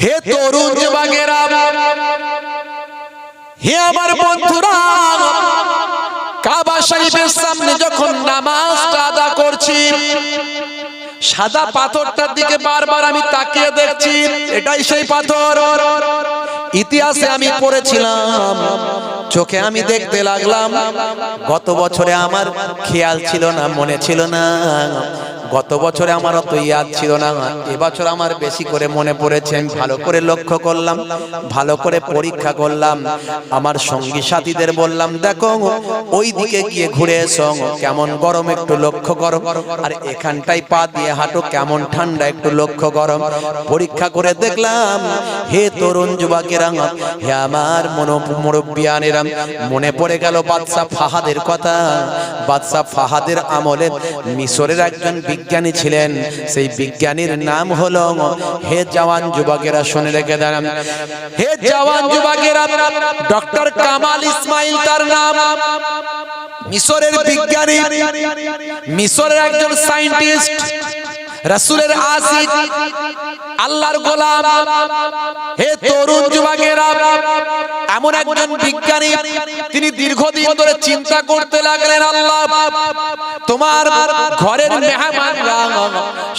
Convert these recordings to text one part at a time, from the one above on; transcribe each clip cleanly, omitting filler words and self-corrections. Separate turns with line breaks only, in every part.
হে তরুণ যুবকেরা, হে আমার বন্ধুরা, কাবা শরীফের সামনে যখন নামাজটা আদা করছি, সাদা পাথরটার দিকে বারবার আমি তাকিয়ে দেখছি, এটাই সেই পাথর। ইতিহাসে আমি পড়েছিলাম, চোখে আমি দেখতে লাগলাম। গত বছরে আমার খেয়াল ছিল না, মনে ছিল না, গত বছরে আমার অত ইয়াদ ছিল না, এবছর আমার বেশি করে মনে পড়েছে। আমি ভালো করে লক্ষ্য করলাম, ভালো করে পরীক্ষা করলাম। আমার সঙ্গী সাথীদের বললাম, দেখো ওই দিকে গিয়ে ঘুরে এসো, কেমন গরম একটু লক্ষ্য করো, আর এখানটাই পা দিয়ে হাঁটো, কেমন ঠান্ডা একটু লক্ষ্য করো। পরীক্ষা করে দেখলাম, হে তরুণ যুবকেরা, হে আমার মুরব্বিয়ানেরা, মনে পড়ে গেল বাদশা ফাহাদের কথা। বাদশা ফাহাদের আমলে মিশরের একজন বিজ্ঞানী ছিলেন, সেই বিজ্ঞানীর নাম হলো, হে জওয়ান যুবকেরা শুনে রেখে দেন, হে জওয়ান যুবকেরা, ডক্টর কামাল ইসমাইল তার নাম। মিশরের বিজ্ঞানী, মিশরের একজন সায়েন্টিস্ট, রাসূলের আশিক, আল্লাহর গোলাম। হে তরুণ যুবকেরা, এমন একজন বিজ্ঞানী, তিনি দীর্ঘদিন ধরে চিন্তা করতে লাগলেন, আল্লাহ তোমার ঘরের মেহমানরা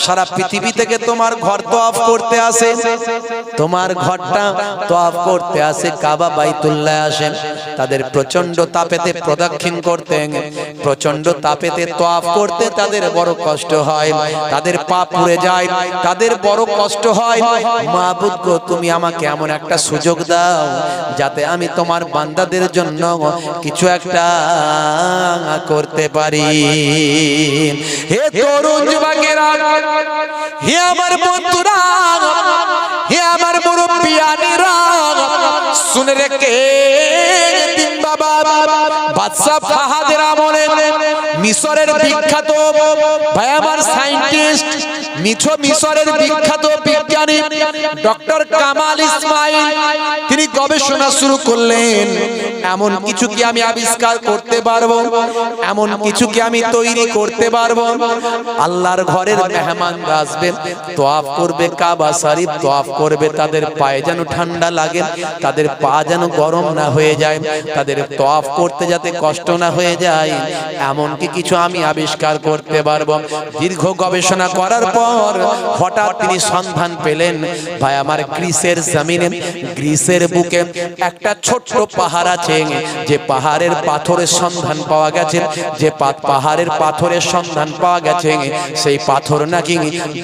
সারা পৃথিবী থেকে তোমার ঘর তওয়াফ করতে আসে, তোমার ঘরটা তওয়াফ করতে আসে, কাবা বাইতুল্লাহ আসেন, তাদের প্রচন্ড তাপেতে প্রদক্ষিণ করতে, প্রচন্ড তাপেতে তওয়াফ করতে তাদের বড় কষ্ট হয়, তাদের পা পুড়ে যায়, তাদের বড় কষ্ট হয়। মাবুদ গো, তুমি আমাকে এমন একটা সুযোগ দাও যাতে আমি তোমার বান্দাদের জন্য কিছু একটা করতে পারি। হে তরুণ যুবকেরা, হে আমার বন্ধুরা, হে আমার মুরব্বিয়ানেরা, শুনে রেখে দিন বাবা, বাদশা ফাহাদের আমলে মিশরের বিখ্যাত ভাই আমার সায়েন্টিস্ট, মিশরের বিখ্যাত বিজ্ঞানী ডক্টর কামাল ইসমাইল, তিনি গবেষণা শুরু করলেন, এমন কিছু কি আমি আবিষ্কার করতে পারবো, এমন কিছু কি আমি তৈরি করতে পারবো, আল্লাহর ঘরের মেহমানরা আসবে, তওয়াফ করবে, কাবা শরীফ তওয়াফ করবে, তাদের পায়ে যেন ঠান্ডা লাগে, তাদের পা যেন গরম না হয়ে যায়, তাদের তওয়াফ করতে যাতে কষ্ট না হয়ে যায়, এমন কি কিছু আমি আবিষ্কার করতে পারবো। দীর্ঘ গবেষণা করার পর হঠাৎ তিনি সন্ধান পেলেন, ভাই আমার গ্রিসের জমিনে, গ্রিসের বুকে একটা ছোট্ট পাহাড় আছে, যে পাহাড়ের পাথরের সন্ধান পাওয়া গেছে, যে পাহাড়ের পাথরের সন্ধান পাওয়া গেছে, সেই পাথর নাকি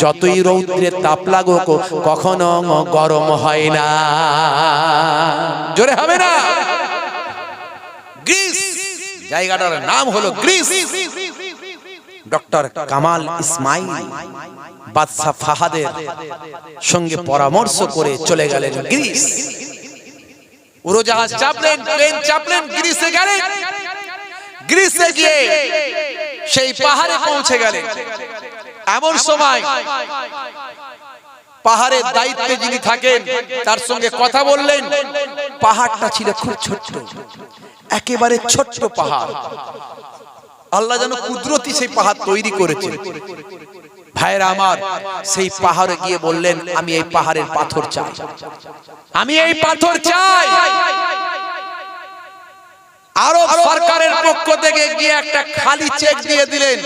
যতই রৌদ্রের তাপ লাগুক কখনো গরম হয় না। জোরে হবে না? গ্রিস, জায়গাটার নাম হলো গ্রিস। ডক্টর কামাল ইসমাইল বাদশা ফাহাদের সঙ্গে পরামর্শ করে চলে গেলেন গ্রিস। উড়োজাহাজ চাপলেন, প্লেন চাপলেন, গ্রিসে গেলেন। গ্রিসে গিয়ে সেই পাহাড়ে পৌঁছে গেলেন। এমন সময় পাহাড়ের দায়িত্বে যিনি থাকেন তার সঙ্গে কথা বললেন। পাহাড়টা ছিল খুব ছোট্ট, একেবারে ছোট্ট পাহাড়। আল্লাহ যেন কুদরতি সেই পাহাড় তৈরি করেছে। ভাইরা আমার, সেই পাহাড়ে গিয়ে বললেন, আমি এই পাহাড়ের পাথর চাই, আমি এই পাথর চাই। আরব সরকারের পক্ষ থেকে গিয়ে একটা খালি চেক দিয়ে দিলেন,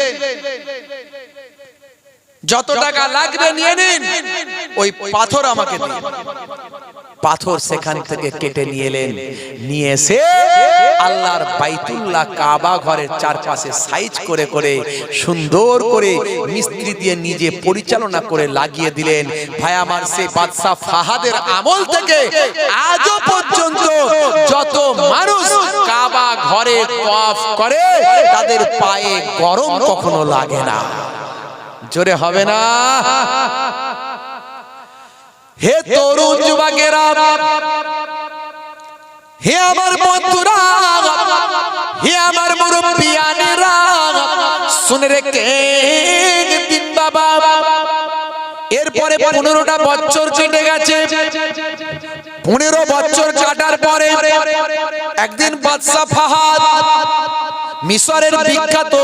যত টাকা লাগবে নিয়ে নিন, ওই পাথর আমাকে দিন। পাথর সেখান থেকে কেটে নিয়ে এলেন, নিয়ে এসে আল্লাহর বাইতুল্লাহ কাবা ঘরের চারপাশে সাইজ করে করে সুন্দর করে মিস্ত্রি দিয়ে নিজে পরিচালনা করে লাগিয়ে দিলেন। ভাই আমার, সেই বাদশা ফাহাদের আমল থেকে আজও পর্যন্ত যত মানুষ কাবা ঘরে তওয়াফ করে তাদের পায়ে গরম কখনো লাগে না। জোরে হবে না? হে তরুণ যুবকেরা, হে আমার বন্ধুরা, হে আমার মুরব্বিয়ানেরা, শুনে রেখে দিন বাবা। এরপরে 15টা বছর কেটে গেছে। 15 বছর কাটার পরে একদিন বাদশা ফাহাদ মিশরের বিখ্যাত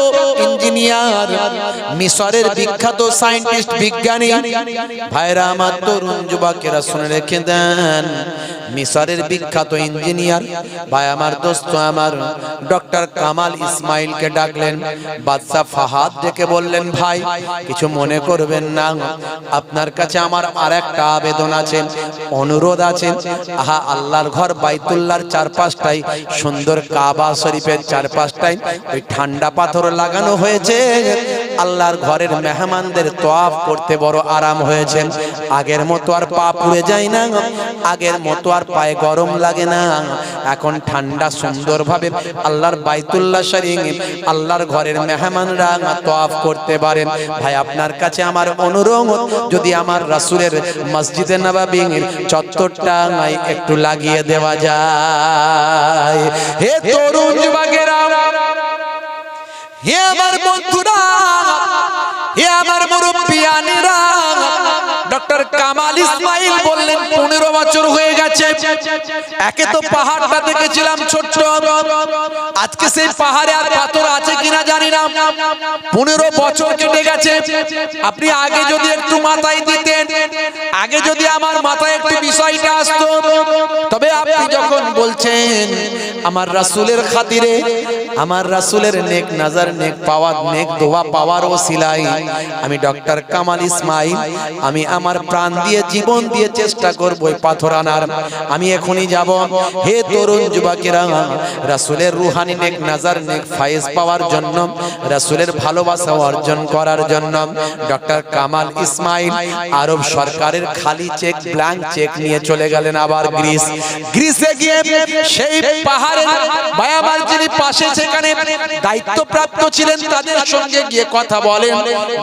ইঞ্জিনিয়ার, মিশরের বিখ্যাত সায়েন্টিস্ট, বিজ্ঞানী ভাইরা আমার, তরুণ যুবকেরা শুনে রেখে দেন, মিশরের বিখ্যাত ইঞ্জিনিয়ার ভাই আমার, দোস্ত আমার, ডক্টর কামাল ইসমাইলকে ডাকলেন। বাদশা ফাহাদ ডেকে বললেন, ভাই কিছু মনে করবেন না, আপনার কাছে আমার আর একটা আবেদন আছে, অনুরোধ আছে। আহা, আল্লাহর ঘর বাইতুল্লাহর চারপাশটাই সুন্দর, কাবা শরীফের চারপাশটাই ওই ঠান্ডা পাথর লাগানো হয়েছে। আল্লাহর ঘরের মেহমানদের তওয়াফ করতে বড় আরাম হয়েছে। আগের মতো আর পা পুড়ে যায় না, আগের মতো আর পায়ে গরম লাগে না। এখন ঠান্ডা সুন্দরভাবে আল্লাহর বাইতুল্লাহ শরীফ, আল্লাহর ঘরের মেহমানরা তওয়াফ করতে পারেন। ভাই আপনার কাছে আমার অনুরোধ, যদি আমার রাসূলের মসজিদে নববীর চত্বরটা একটু লাগিয়ে দেওয়া যায়। হে তরুণ যুবকেরা, হে আমার বন্ধুরা, হে আমার মুরব্বিয়ানেরা, ডক্টর কামাল ইসমাইল বললেন 15 বছর হয়ে গেছে। একে তো পাহাড়টা দেখেছিলাম ছোট্ট, আজকে সেই পাহাড়ে আর পাথর আছে কিনা জানি না। 15 বছর কেটে গেছে। আপনি আগে যদি একটু মাথায় দিতেন, আগে যদি আমার মাথায় একটু বিষয়টা আসতো, তবে আপনি যখন বলছেন আমার রাসূলের খাতিরে, আমার রাসূলের নেক নজর, নেক পাওয়ার, নেক দোয়া পাওয়ার ওসিলায় আমি ডক্টর কামাল ইসমাইল, আমি আমার প্রাণ দিয়ে, জীবন দিয়ে চেষ্টা করব এই পাথর আনার। আমি এখনই যাব। হে তরুণ যুবকেরা, রাসূলের রুহানি নেক নজর, নেক ফায়েজ পাওয়ার জন্য, রাসূলের ভালোবাসা অর্জন করার জন্য ডক্টর কামাল ইসমাইল আরব সরকারের খালি চেক, ব্ল্যাঙ্ক চেক নিয়ে চলে গেলেন আবার গ্রিসে গিয়ে সেই পাহাড়ের বায়াবার যিনি পাশে সেখানে দায়িত্বপ্রাপ্ত ছিলেন, তাদের সঙ্গে গিয়ে কথা বলেন,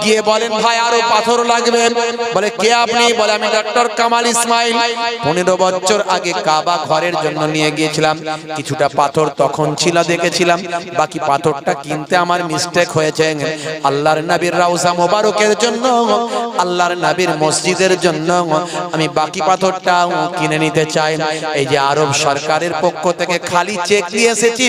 গিয়ে বলেন, ভাই আরো পাথর লাগবে। বলে, কে আপনি? বলে, আমি ডক্টর কামাল ইসমাইল। 15 বছর আগে কাবা ঘরের জন্য নিয়ে গিয়েছিলাম, কিছুটা পাথর তখন ছিল দেখেছিলাম, বাকি পাথরটা কিনতে আমার মিস্টেক হয়েছে। আল্লাহর নবীর রওজা মোবারকের জন্য, আল্লাহর নবীর মসজিদের জন্য আমি বাকি পাথরটা কিনে নিতে চাই। এই যে আরব সরকারের পক্ষ থেকে খালি চেক নিয়ে এসেছি,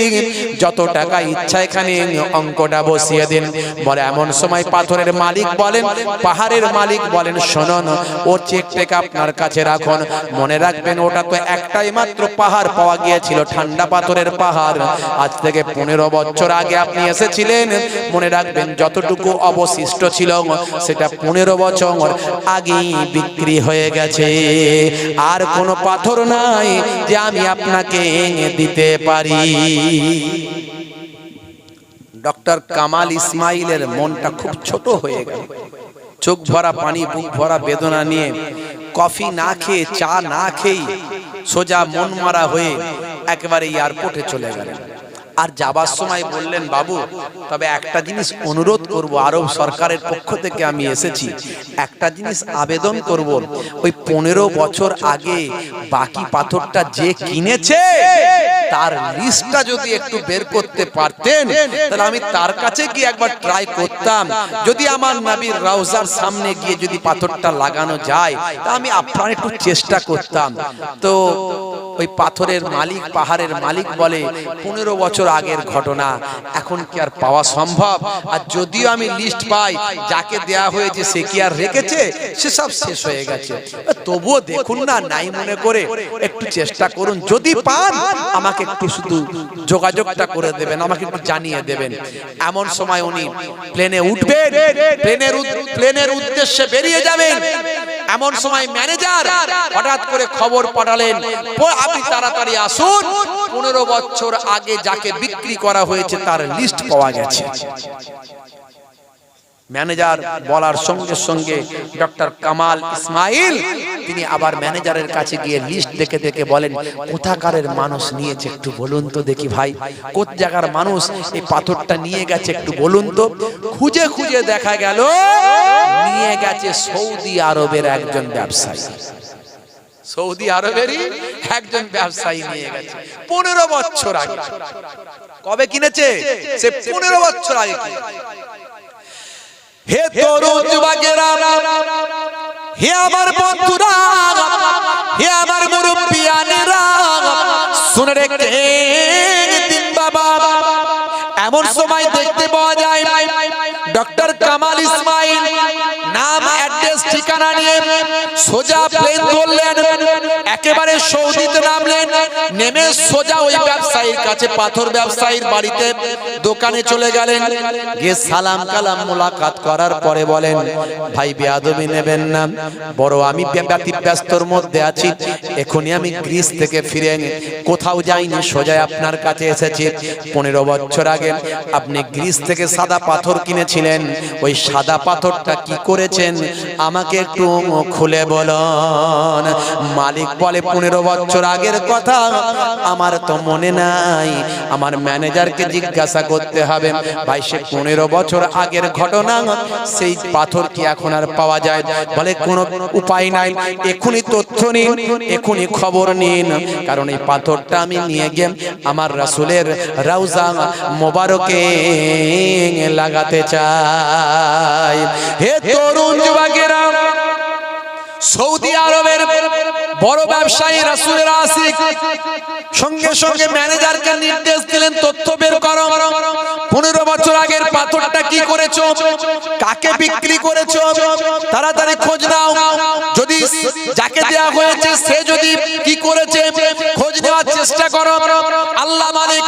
যত টাকা ইচ্ছা এখানে অঙ্কটা বসিয়ে দিন। বলে, এমন সময় পাথরের মালিক বলেন, পাহাড়ের মালিক বলেন, শুনুন, ও চেকটাকে আপনার কাছে রাখুন, মনে রাখবেন ওটা তো একটাই মাত্র পাহাড় পাওয়া গিয়েছিল, ঠান্ডা পাথরের পাহাড়। আজ থেকে 15 বছর আগে আপনি এসেছিলেন, মনে রাখবেন যতটুকু অবশিষ্ট ছিল সেটা 15 বছর আগেই বিক্রি হয়ে গেছে। আর কোনো পাথর নাই যে আমি আপনাকে দিতে পারি। ডক্টর কামাল ইসমাইলের মনটা খুব ছোট হয়ে গেল। চোখ ভরা পানি, বুক ভরা বেদনা নিয়ে, কফি না খেয়ে, চা না খেয়ে সোজা মন মারা হয়ে একেবারে এয়ারপোর্টে চলে গেলেন। আর যাবার সময় বললেন, বাবু তবে একটা জিনিস অনুরোধ করব, আরব সরকারের পক্ষ থেকে আমি এসেছি, একটা জিনিস আবেদন করব, ওই 15 বছর আগে বাকি পাথরটা যে কিনেছে তার লিস্টটা যদি একটু বের করতে পারতেন, তাহলে আমি তার কাছে গিয়ে একবার ট্রাই করতাম। যদি আমার নবীর রওজার সামনে গিয়ে যদি পাথরটা লাগানো যায়, তা আমি আপনার একটু চেষ্টা করতাম। তো ওই পাথরের মালিক, পাহাড়ের মালিক বলে, 15 বছর আগের ঘটনা, এখন কি আর পাওয়া সম্ভব? আর যদিও আমি লিস্ট পাই, যাকে দেয়া হয়েছে সে কি আর রেখেছে? সেসব শেষ হয়ে গেছে। তবুও দেখুন না, নাই মনে করে একটু চেষ্টা করুন, যদি পান আমাকে একটু শুধু যোগাযোগটা করে দেবেন, আমাকে একটু জানিয়ে দেবেন। এমন সময় উনি প্লেনে উঠবেন, প্লেনের উদ্দেশ্যে বেরিয়ে যাবেন। এমন সময় ম্যানেজার হঠাৎ করে খবর পাঠালেন, আপনি তাড়াতাড়ি আসুন, 15 বছর আগে যাকে বিক্রি করা হয়েছে তার লিস্ট পাওয়া গেছে। ম্যানেজার বলার সঙ্গে সঙ্গে ডক্টর কামাল ইসমাইল তিনি আবার ম্যানেজারের কাছে গিয়ে লিস্ট দেখে দেখে বলেন, কোথাকারের মানুষ নিয়েছে একটু বলুন তো দেখি ভাই, কোন জায়গার মানুষ এই পাথরটা নিয়ে গেছে একটু বলুন তো। খুঁজে খুঁজে দেখা গেল নিয়ে গেছে সৌদি আরবের একজন ব্যবসায়ী। সৌদি আরবেরই একজন ব্যবসায়ী নিয়ে গেছে 15 বছর আগে। কবে কিনেছে? সে 15 বছর আগে। হে তরুণ যুবকেরা, হে আমার বন্ধুরা, হে আমার মুরব্বিয়ানেরা, শুনে রেখে দিন বাবা, এমন এমন সময় দেখতে পাওয়া যায় ডক্টর কামাল ইসমাইল নাম অ্যাড্রেস ঠিকানা নিয়ে সোজা প্লেন ধরলেন, একেবারে সৌদিতে নামলেন, নেমে সোজা ওই ব্যবসায়ীর কাছে, পাথর ব্যবসায়ীর বাড়িতে দোকানে চলে গেলেন। গিয়ে সালাম কালাম মোলাকাত করার পরে বলেন, ভাই বেয়াদবি নেবেন না, বড় আমি ব্যস্তর মধ্যে আছি, এখনই আমি গ্রিস থেকে ফিরে কোথাও যাইনি, সোজা আপনার কাছে এসেছি। 15 বছর আগে আপনি গ্রিস থেকে সাদা পাথর কিনেছিলেন, ওই সাদা পাথরটা কি করেছেন আমাকে একটু খুলে বলুন। মালিক বলে 15 বছর আগের কথা আমার তো মনে নাই, আমার ম্যানেজারকে জিজ্ঞাসা করতে হবে। ভাই সে 15 বছর আগের ঘটনা, সেই পাথর কি এখন আর পাওয়া যায়? বলে কোনো উপায় নাই, এখনই তথ্য নিন, এখনই খবর নিন, কারণ এই পাথরটা আমি নিয়ে গিয়ে আমার রাসূলের রওজা মোবারকে লাগাতে চাই। হে তরুণ যুবকেরা, সৌদি আরবের বড় ব্যবসায়ী রাসূলের আশিক সঙ্গে সঙ্গে ম্যানেজারকে নির্দেশ দিলেন, তথ্য বের করো, 15 বছর আগের পাথরটা কি করেছো, কাকে বিক্রি করেছো, তাড়াতাড়ি খোঁজ নাও। যদি যাকে দেয়া হয়েছে সে যদি কি করেছে খোঁজ নেওয়ার চেষ্টা করো। আল্লাহ মালিক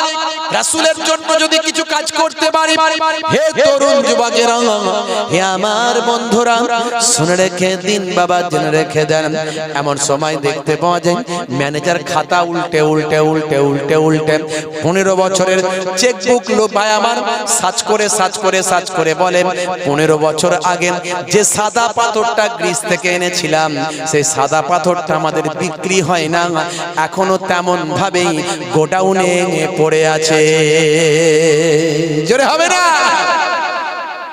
রাসূলের জন্য যদি কিছু কাজ করতে পারি। হে তরুণ যুবকেরা, হে আমার বন্ধুরা, শুনে রেখে দিন বাবা, জেনে রেখে দেন। এমন সময় দেখতে পাওয়া যায় ম্যানেজার খাতা উল্টে উল্টে উল্টে উল্টে উল্টে 15 বছরের চেকবুক লো ভাই আমার সার্চ করে বলেন, 15 বছর আগে যে সাদা পাথরটা গ্রিস থেকে এনেছিলাম, সেই সাদা পাথরটা আমাদের বিক্রি হয় না, এখনো তেমন ভাবেই গোডাউনে পড়ে আছে। জোরে হবে না?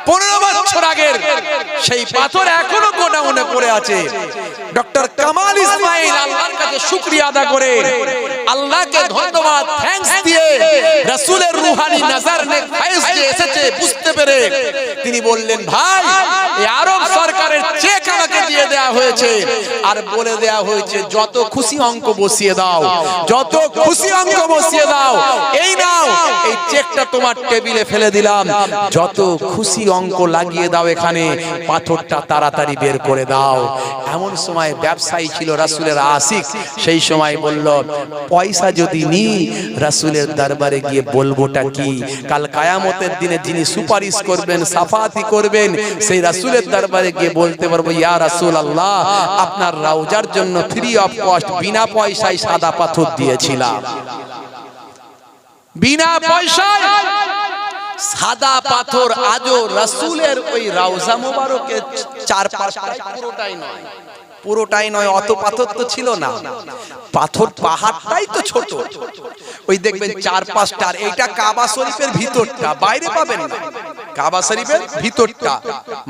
15 বছর আগের সেই পাথর এখনো গোডাউনে পড়ে আছে। ডক্টর কামাল ইসমাইল আল্লাহর কাছে শুকরিয়া আদা করে, আল্লাহকে ধন্যবাদ থ্যাঙ্কস দিয়ে, রাসূলের রূহানি নজর নে ফায়েজ যে এসেছে বুঝতে পেরে তিনি বললেন, ভাই এই আরব সরকারের চেক আমাকে দিয়ে দেয়া হয়েছে, আর বলে দেয়া হয়েছে যত খুশি অঙ্ক বসিয়ে দাও, যত খুশি অঙ্ক বসিয়ে দাও, এই নাও এই চেকটা তোমার টেবিলে ফেলে দিলাম, যত খুশি অঙ্ক লাগিয়ে দাও এখানে, পাথরটা তাড়াতাড়ি বের করে দাও। এমন সময় ব্যবসায়ী ছিল রাসূলের আশিক, সেই সময় বলল, পয়সা যদি নি রাসূলের দরবারে গিয়ে বলবোটা কি? কাল কিয়ামতের দিনে যিনি সুপারিশ করবেন, সাফাতি করবেন, সেই রাসূলের দরবারে গিয়ে বলতে পারবো, ইয়া রাসূলুল্লাহ আপনার রওজার জন্য ফ্রি অফ কস্ট বিনা পয়সায় সাদা পাথর দিয়েছিলাম। বিনা পয়সায় সাদা পাথর আজও রাসূলের ওই রওজা মোবারকের চারপাশটায়, পুরোটাই নয়, অত পাথর তো ছিল না, পাথর পাহাড়টাই তো ছোট, ওই দেখবেন 4-5টা। এইটা কাবা শরীফের ভিতরটা, বাইরে পাবেন না, কাবা শরীফের ভিতরটা,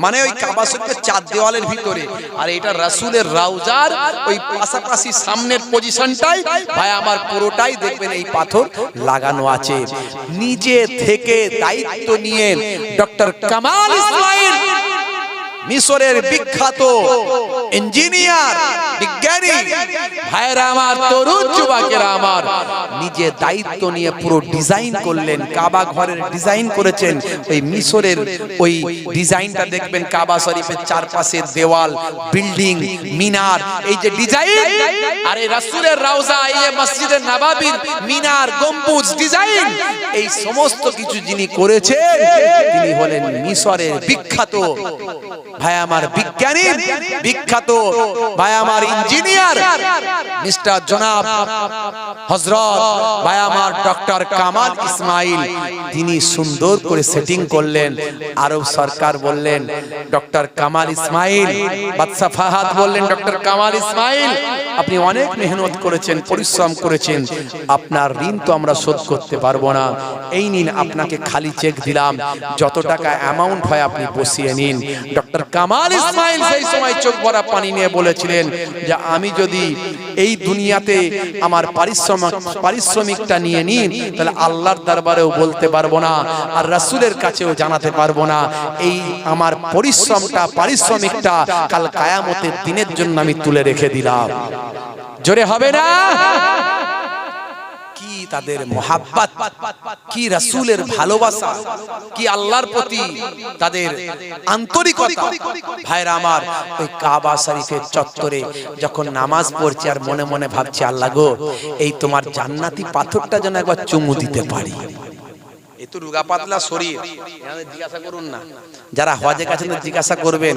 মানে ওই কাবা শরীফের 4 দেওয়ালের ভিতরে, আর এটা রাসূলের রওজার ওই পাশাপাশি সামনের পজিশনটাই ভাই আমার পুরোটাই দেখবেন এই পাথর লাগানো আছে। নিজে থেকে দায়িত্ব নিয়ে ডক্টর কামাল ইসমাইল, মিশরের বিখ্যাত ইঞ্জিনিয়ার বিজ্ঞানী ভাইরা আমার, তরুণ যুবকেরা আমার, নিজে দায়িত্ব নিয়ে পুরো ডিজাইন করলেন, কাবা ঘরের ডিজাইন করেছেন। ওই মিশরের ওই ডিজাইনটা দেখবেন, কাবা শরীফের চারপাশে দেওয়াল, বিল্ডিং, মিনার, এই যে ডিজাইন, আর এই রাসূলের রওজা, এই যে মসজিদে নববীর মিনার, গম্বুজ ডিজাইন, এই সমস্ত কিছু যিনি করেছেন তিনি হলেন মিশরের বিখ্যাত ভাই আমার বিজ্ঞানী, বিখ্যাত ভাই আমার ইঞ্জিনিয়ার মিস্টার জনাব হযরত ভাই আমার ডক্টর কামাল ইসমাইল। তিনি সুন্দর করে সেটিং করলেন। আরব সরকার বললেন, ডক্টর কামাল ইসমাইল, বাদশা ফাহাদ বললেন, ডক্টর কামাল ইসমাইল আপনি অনেক মেহনত করেছেন, পরিশ্রম করেছেন, আপনার ঋণ তো আমরা শোধ করতে পারবো না, এই নিন আপনাকে খালি চেক দিলাম, যত টাকা অ্যামাউন্ট হয় আপনি বসিয়ে নিন। ডক্টর কামাল ইসমাইল সেই সময় চোখ ভরা পানি নিয়ে বলেছিলেন যে আমি যদি এই দুনিয়াতে আমার পারিশ্রমিকটা নিয়ে নিই, তাহলে আল্লাহর দরবারেও বলতে পারবো না, আর রাসূলের কাছেও জানাতে পারবো না। এই আমার পারিশ্রমিকটা কাল কিয়ামতের দিনের জন্য আমি তুলে রেখে দিলাম। জোরে হবে না? কি তাদের মোহাব্বত, কি রাসূলের ভালোবাসা, কি আল্লাহর প্রতি তাদের আন্তরিকতা। ভাইরা আমার, ওই কাবা শরীফের চত্বরে যখন নামাজ পড়ছে আর মনে মনে ভাবছে, আল্লাহ গো, এই তোমার জান্নাতি পাথরটা যেন একবার চুমু দিতে পারি। এই তো রুগা পাতলা শরীর, জিজ্ঞাসা করুন না, যারা হজে গেছেন জিজ্ঞাসা করবেন,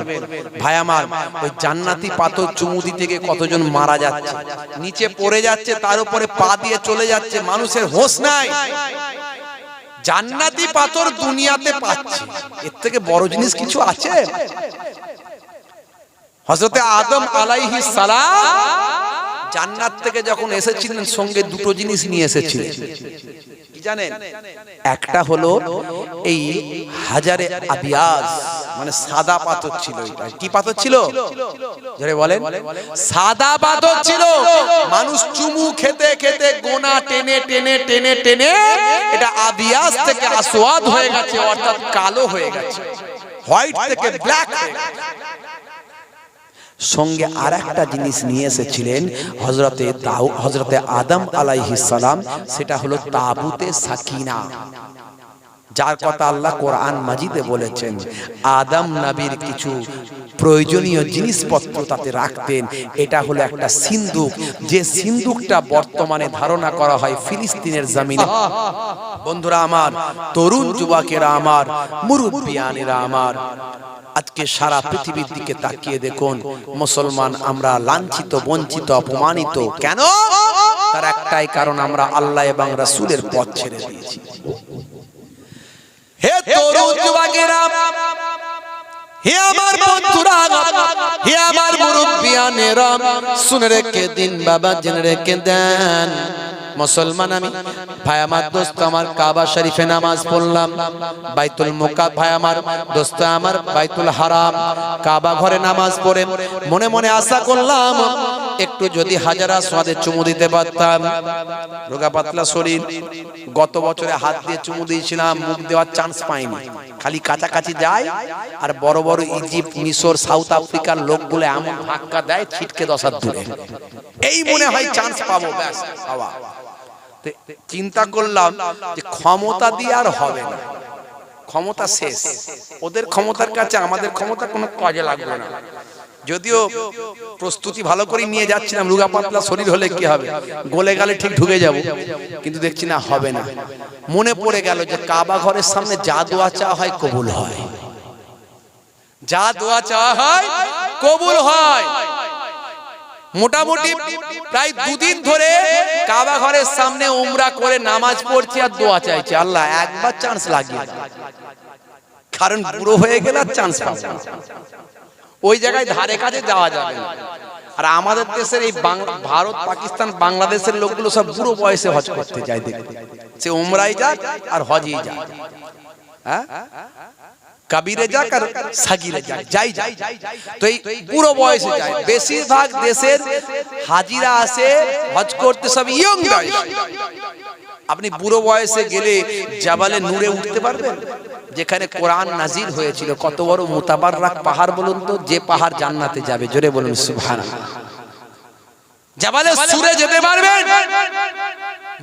ভাই আমার, ওই জান্নাতি পাথর চুমু দিতে গিয়ে কতজন মারা যাচ্ছে, নিচে পড়ে যাচ্ছে, তার উপরে পা দিয়ে চলে যাচ্ছে, মানুষের হোশ নাই। জান্নাতি পাথর দুনিয়াতে পাচ্ছে, এর থেকে বড় জিনিস কিছু আছে? হযরতে আদম আলাইহিস সালাম জান্নাত থেকে যখন এসেছিলেন, সঙ্গে দুটো জিনিস নিয়ে এসেছিলেন, কি জানেন? একটা হলো এই হাজারে আবিয়াজ, মানে সাদা পাথর ছিল। এটা কি পাথর ছিল? জোরে বলেন। সাদা পাথর ছিল। মানুষ চুমু খেতে খেতে গোনা টেনে টেনে টেনে টেনে এটা আবিয়াজ থেকে আসওয়াদ হয়ে গেছে, অর্থাৎ কালো হয়ে গেছে, হোয়াইট থেকে ব্ল্যাক হয়ে গেছে। সঙ্গে আর একটা জিনিস নিয়ে এসেছিলেন হযরতে আদম আলাইহিস সালাম, সেটা হলো তাবুতে সাকিনা, যার কথা আল্লাহ কোরআন মাজিদে বলেছেন। আদম নবীর কিছু প্রয়োজনীয় জিনিসপত্র তাতে রাখতেন। এটা হলো একটা সিন্দুক, যে সিন্দুকটা বর্তমানে ধারণা করা হয় ফিলিস্তিনের জমিনে। বন্ধুরা আমার, তরুণ যুবকেরা আমার, মুরব্বিয়ানেরা আমার, আজকে সারা পৃথিবীর দিকে তাকিয়ে দেখুন, মুসলমান আমরা লাঞ্ছিত, বঞ্চিত, অপমানিত। কেন? তার একটাই কারণ, আমরা আল্লাহ এবং রাসূলের পথ ছেড়ে দিয়েছি। হে তরুণ যুবকেরা, হে আমার বন্ধুরা, হে আমার মুরব্বিয়ানেরা, শুনে রেখে দিন বাবা, জেনে রেখে দেন। মুসলমান আমি, ভাই আমার, দোস্ত আমার, কাবা শরীফে নামাজ পড়লাম, বাইতুল মুকাদ্দাস, ভাই আমার, দোস্ত আমার, বাইতুল হারাম, কাবা ঘরে নামাজ পড়ে মনে মনে আশা করলাম, একটু যদি হাজারা আসওয়াদে চুমু দিতে পারতাম। রোগা পাতলা শরীর, গত বছরে হাত দিয়ে চুমু দিয়েছিলাম, মুখ দেওয়ার চান্স পাইনি, খালি কাছাকাছি যায়, আর বড় বড় ইজিপ্ট, মিশর, সাউথ আফ্রিকার লোকগুলো এমন ধাক্কা দেয় ছিটকে 10 হাত দূরে, এই মনে হয় চান্স পাবো, ব্যাস হাওয়া। চিন্তা করলাম যে ক্ষমতা দিয়ে আর হবে না, ক্ষমতা শেষ, ওদের ক্ষমতার কাছে আমাদের ক্ষমতা কোনো কাজে লাগবে না। যদিও প্রস্তুতি ভালো করে নিয়ে যাচ্ছিলাম, রুগা পাতলা শরীর হলে কি হবে, গলে গেলে ঠিক ঢুকে যাব, কিন্তু দেখছি না, হবে না। মনে পড়ে গেল যে কাবা ঘরের সামনে যা দোয়া চাওয়া হয় কবুল হয়, যা দোয়া চাওয়া হয় কবুল হয়। মোটামুটি প্রায় 2 দিন ধরে কাবা ঘরের সামনে উমরা করে নামাজ পড়ছি আর দোয়া চাইছি, আল্লাহ একবার চান্স লাগিয়ে দাও, কারণ বুড়ো হয়ে গেলে আর চান্স পাবো না, ওই জায়গায় ধারে কাছে যাওয়া যাবে না। আর আমাদের দেশের এই ভারত, পাকিস্তান, বাংলাদেশের লোকগুলো সব বুড়ো বয়সে হজ করতে যায়, দেখতে, সে উমরাই যাক আর হজই যাক, হ্যাঁ, কাবিরে যাক আর সাগিরে যাক, যাই যাই। তো এই পুরো বয়সে যায়। বেশিরভাগ দেশের হাজিরা আসে হজ করতে সব ইয়ং বয়স। আপনি বুড়ো বয়সে গেলে জাবালে নূরে উঠতে পারবেন, যেখানে কোরআন নাজিল হয়েছিল। কত বড় মুতাবাররাক পাহাড় বলুন তো, যে পাহাড় জান্নাতে যাবে, জোরে বলুন সুবহানাল্লাহ। জাবালে সুরে যেতে পারবেন,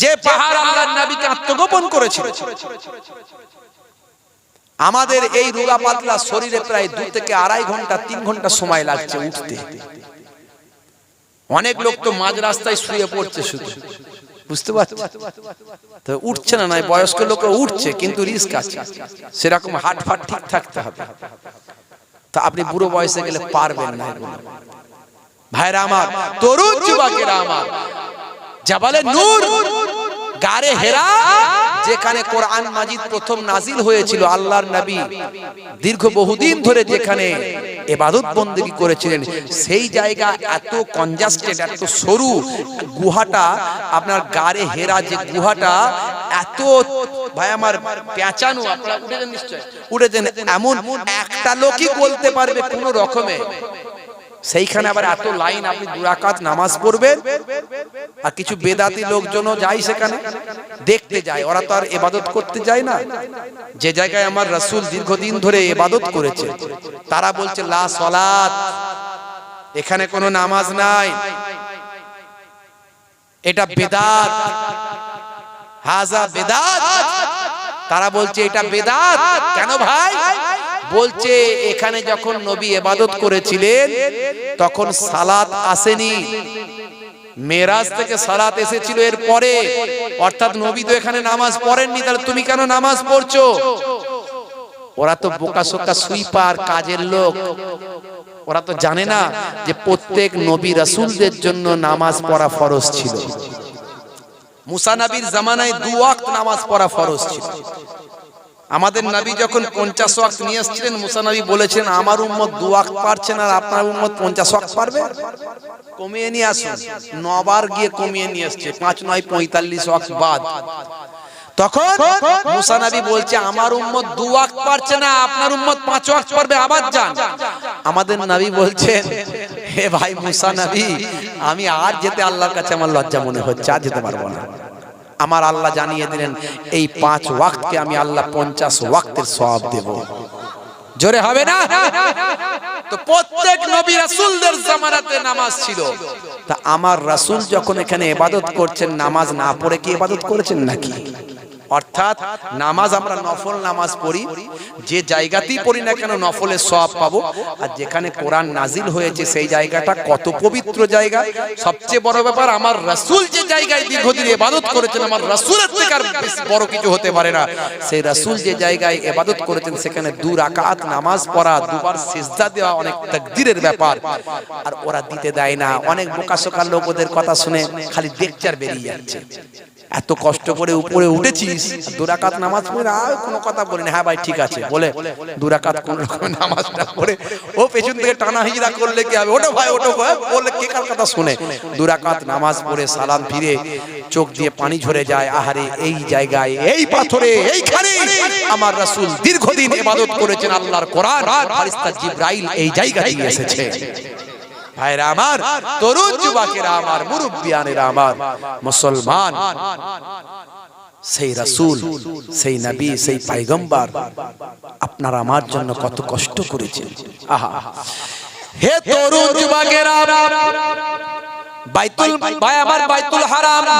যে পাহাড় আল্লাহর নবীকে আত্মগোপন করেছিল। আমাদের এই রোগা পাতলা শরীরে প্রায় 2 থেকে 2.5 ঘন্টা 3 ঘন্টা সময় লাগছে উঠতে। অনেক লোক তো মাঝ রাস্তায় শুয়ে পড়ছে শুধু, বুঝতে পারছেন তো, উঠছে না, নয় বয়স্ক লোক উঠছে, কিন্তু রিস্ক আছে, সেরকম হাট ফাট ঠিক থাকতে হবে। তা আপনি বুড়ো বয়সে গেলে পারবেন না। ভাইরা আমার, তরুণ যুবকেরা আমার, জাবালে নূর, গারে হেরা, যেখানে কোরআন মাজিদ প্রথম নাজিল হয়েছিল, আল্লাহর নবী দীর্ঘ বহুদিন ধরে যেখানে ইবাদত বন্দেগী করেছিলেন, সেই জায়গা এত কনজাস্টেড, এত সরু গুহাটা, আপনার গারে হেরা যে গুহাটা এত, ভাই আমার, পেঁচানো, আপনারা উঠেছেন নিশ্চয়, উঠেছেন, এমন একটা লোকই বলতে পারবে কোন রকমে। সেইখানে আবার এত লাইন, আপনি 2 রাকাত নামাজ পড়বেন, আর কিছু বেদাতি লোকজনও যায় সেখানে দেখতে যায়, ওরা তো আর ইবাদত করতে যায় না। যে জায়গায় আমার রাসূল দীর্ঘদিন ধরে ইবাদত করেছে, তারা বলছে লা সালাত, এখানে কোনো নামাজ নাই, এটা বেদাত। হাজা বেদাত। তারা বলছে এটা বেদাত। কেন ভাই? বলছে এখানে যখন নবী ইবাদত করেছিলেন তখন সালাত আসেনি, মেরাজ থেকে সালাত এসেছিল এর পরে, অর্থাৎ নবী তো এখানে নামাজ পড়েননি, তাহলে তুমি কেন নামাজ পড়ছো? ওরা তো বোকাশোকা সুইপার কাজের লোক, ওরা তো জানে না যে প্রত্যেক নবী রাসূলদের জন্য নামাজ পড়া ফরজ ছিল। মুসা নবীর জামানায় 2 ওয়াক্ত নামাজ পড়া ফরজ ছিল। আমাদের নবী যখন 50 ওয়াক্ত নিয়ে আসছিলেন, মুসা নবী বলেছেন আমার উম্মত 2 ওয়াক্ত পারছে না, আর আপনার উম্মত 50 ওয়াক্ত পারবে, কমিয়ে নিয়ে আসুন। 9 বার গিয়ে কমিয়ে নিয়ে আসছে, 5 9 45 ওয়াক্ত বাদ। তখন মুসা নবী বলছে আমার উম্মত 2 ওয়াক্ত পারছে না, আপনার উম্মত 5 ওয়াক্ত পারবে, আবার যান। আমাদের নবী বলছেন হে ভাই মুসা নবী, আমি আর যেতে আল্লাহর কাছে আমার লজ্জা মনে হচ্ছে, আর যেতে পারবো না। আমার আল্লাহ জানিয়ে দিলেন এই 5 ওয়াক্তকে আমি আল্লাহ 50 ওয়াক্তের সওয়াব দেব। জোরে হবে না? তো প্রত্যেক নবী রাসূলদের জামানাতে নামাজ ছিল। তা আমার রাসূল যখন এখানে ইবাদত করছেন, নামাজ না পড়ে কি ইবাদত করেছেন নাকি? অর্থাৎ নামাজ আমরা নফল নামাজ পড়ি, যে জায়গাতেই পড়ি না কেন নফলের সওয়াব পাবো। আর যেখানে কোরআন নাজিল হয়েছে সেই জায়গাটা কত পবিত্র জায়গা। সবচেয়ে বড় ব্যাপার, আমার রাসূল যে জায়গায় দীর্ঘদিন ইবাদত করেছেন, আমার রাসূলের থেকে আর বড় কিছু হতে পারে না। সেই রাসূল যে জায়গায় ইবাদত করেছেন সেখানে 2 রাকাত নামাজ পড়া, 2 বার সিজদা দেওয়া অনেক তাকদীরের ব্যাপার। আর ওরা দিতে দেয় না। অনেক বোকাশোকা লোক ওদের কথা শুনে খালি দেখচার বেরিয়ে যাচ্ছে। এত কষ্ট করে উপরে উঠেছিস, 2 রাকাত নামাজ পড়ে আর কোনো কথা বলি না, হ্যাঁ ভাই ঠিক আছে বলে 2 রাকাত কোন রকম নামাজটা পড়ে ও পেছন থেকে টানা হিজড়া করলে কি হবে, ওঠো ভাই ওঠো বলে কে কার কথা শুনে 2 রাকাত নামাজ পড়ে সালাম ফিরে চোখ দিয়ে পানি ঝরে যায়। আহারে এই জায়গায়, এই পাথরে, এইখানে আমার রাসূল দীর্ঘদিন ইবাদত করেছেন। আল্লাহর কোরআন ফেরেশতা জিবরাইল এই জায়গায় এসেছে। ভাইরা আমার, তরুণ যুবকেরা আমার, মুরব্বিয়ানেরা আমার, মুসলমান, সেই রাসূল, সেই নবী, সেই পয়গম্বর আপনার আমার জন্য কত কষ্ট করেছেন। আহা, হে তরুণ যুবকেরা, বাইতুল ভাই আমার, বাইতুল হারাম